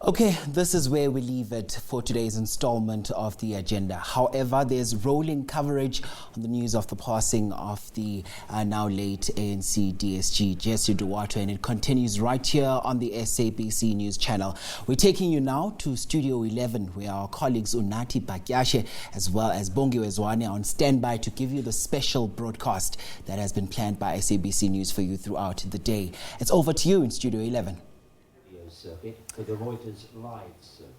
Okay, this is where we leave it for today's installment of the agenda. However, there's rolling coverage on the news of the passing of the now late ANC DSG, Jessie Duarte, and it continues right here on the SABC News channel. We're taking you now to Studio 11, where our colleagues Unati Bakyashe as well as Bongi Wezwane are on standby to give you the special broadcast that has been planned by SABC News for you throughout the day. It's over to you in Studio 11. For the Reuters live service.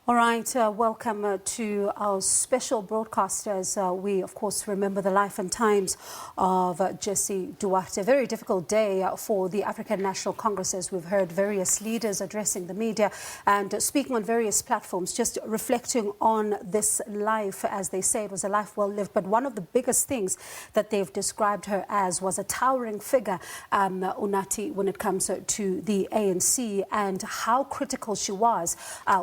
All right, welcome to our special broadcast as we, of course, remember the life and times of Jessie Duarte. A very difficult day for the African National Congress, as we've heard various leaders addressing the media and speaking on various platforms, just reflecting on this life. As they say, it was a life well lived. But one of the biggest things that they've described her as was a towering figure, Unati, when it comes to the ANC, and how critical she was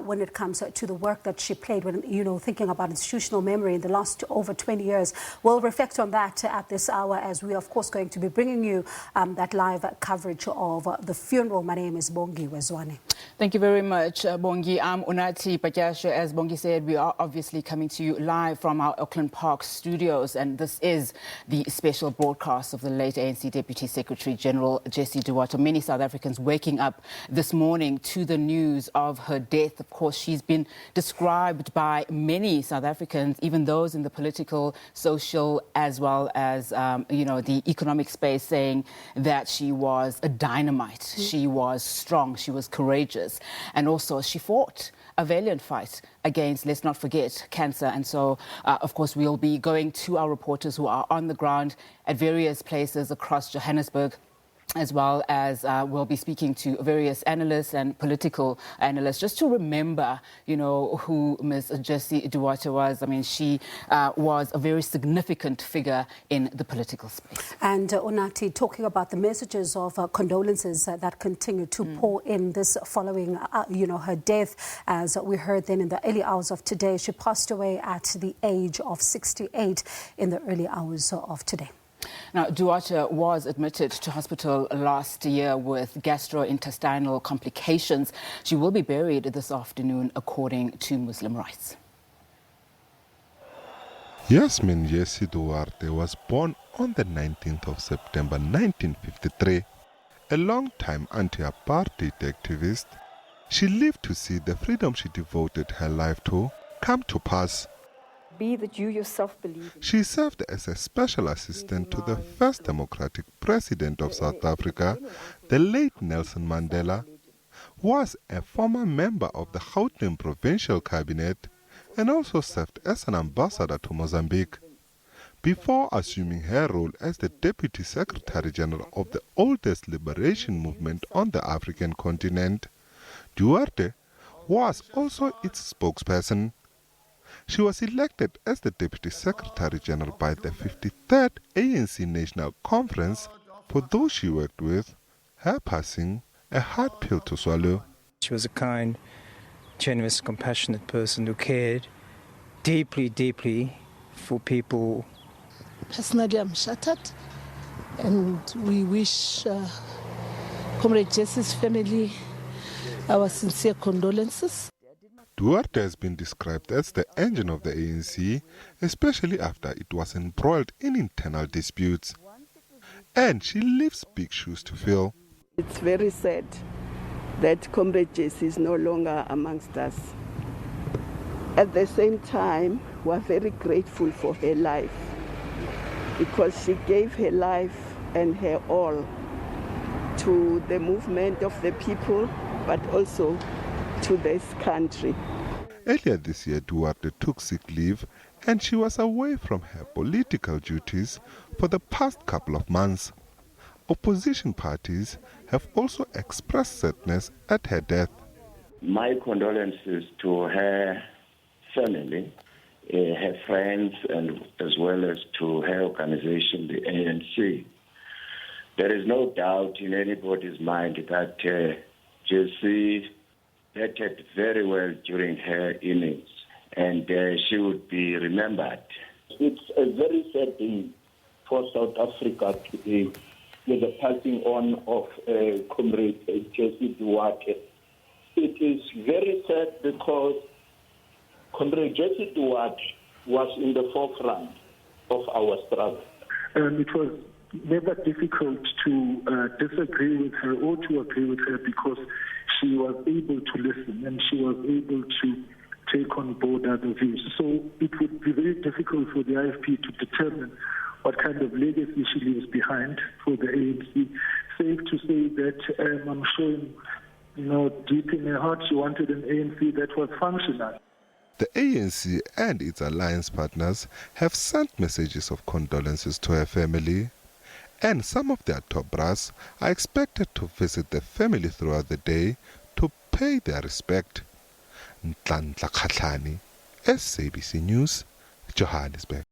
when it comes to the work that she played when, thinking about institutional memory in the last over 20 years. We'll reflect on that at this hour as we are, of course, going to be bringing you that live coverage of the funeral. My name is Bongi Wezwane. Thank you very much, Bongi. I'm Unati Bakyashe. As Bongi said, we are obviously coming to you live from our Auckland Park studios, and this is the special broadcast of the late ANC Deputy Secretary General Jessie Duarte. Many South Africans waking up this morning to the news of her death. Of course, she's been described by many South Africans, even those in the political, social, as well as, the economic space, saying that she was a dynamite. She was strong. She was courageous. And also she fought a valiant fight against, let's not forget, cancer. And so, of course, we'll be going to our reporters who are on the ground at various places across Johannesburg, as well as we'll be speaking to various analysts and political analysts, just to remember, who Ms. Jessie Duarte was. I mean, she was a very significant figure in the political space. And Unati, talking about the messages of condolences that continue to pour in this following, her death, as we heard then in the early hours of today. She passed away at the age of 68 in the early hours of today. Now, Duarte was admitted to hospital last year with gastrointestinal complications. She will be buried this afternoon, according to Muslim rites. Yasmin Jessie Duarte was born on the 19th of September 1953. A long-time anti-apartheid activist, she lived to see the freedom she devoted her life to come to pass. Be that you yourself believe in. She served as a special assistant to the first democratic president of South Africa, the late Nelson Mandela, was a former member of the Gauteng provincial cabinet, and also served as an ambassador to Mozambique. Before assuming her role as the Deputy Secretary General of the oldest liberation movement on the African continent, Duarte was also its spokesperson. She was elected as the Deputy Secretary General by the 53rd ANC National Conference. For those she worked with, her passing a hard pill to swallow. She was a kind, generous, compassionate person who cared deeply, deeply for people. Personally, I'm shattered, and we wish Comrade Jessie's family our sincere condolences. Duarte has been described as the engine of the ANC, especially after it was embroiled in internal disputes. And she leaves big shoes to fill. It's very sad that Comrade Jessie is no longer amongst us. At the same time, we're very grateful for her life, because she gave her life and her all to the movement of the people, but also to this country. Earlier this year, Duarte took sick leave, and she was away from her political duties for the past couple of months. Opposition parties have also expressed sadness at her death. My condolences to her family, her friends, and as well as to her organization, the ANC. There is no doubt in anybody's mind that Jessie batted very well during her innings, and she would be remembered. It's a very sad day for South Africa today, with the passing on of Comrade Jessie Duarte. It is very sad because Comrade Jessie Duarte was in the forefront of our struggle. It was never difficult to disagree with her or to agree with her because she was able to listen and she was able to take on board other views. So it would be very difficult for the IFP to determine what kind of legacy she leaves behind for the ANC. Safe to say that I'm sure, deep in her heart, she wanted an ANC that was functional. The ANC and its alliance partners have sent messages of condolences to her family, and some of their top brass are expected to visit the family throughout the day to pay their respect. Ntlanhla Khatlani, SABC News, Johannesburg.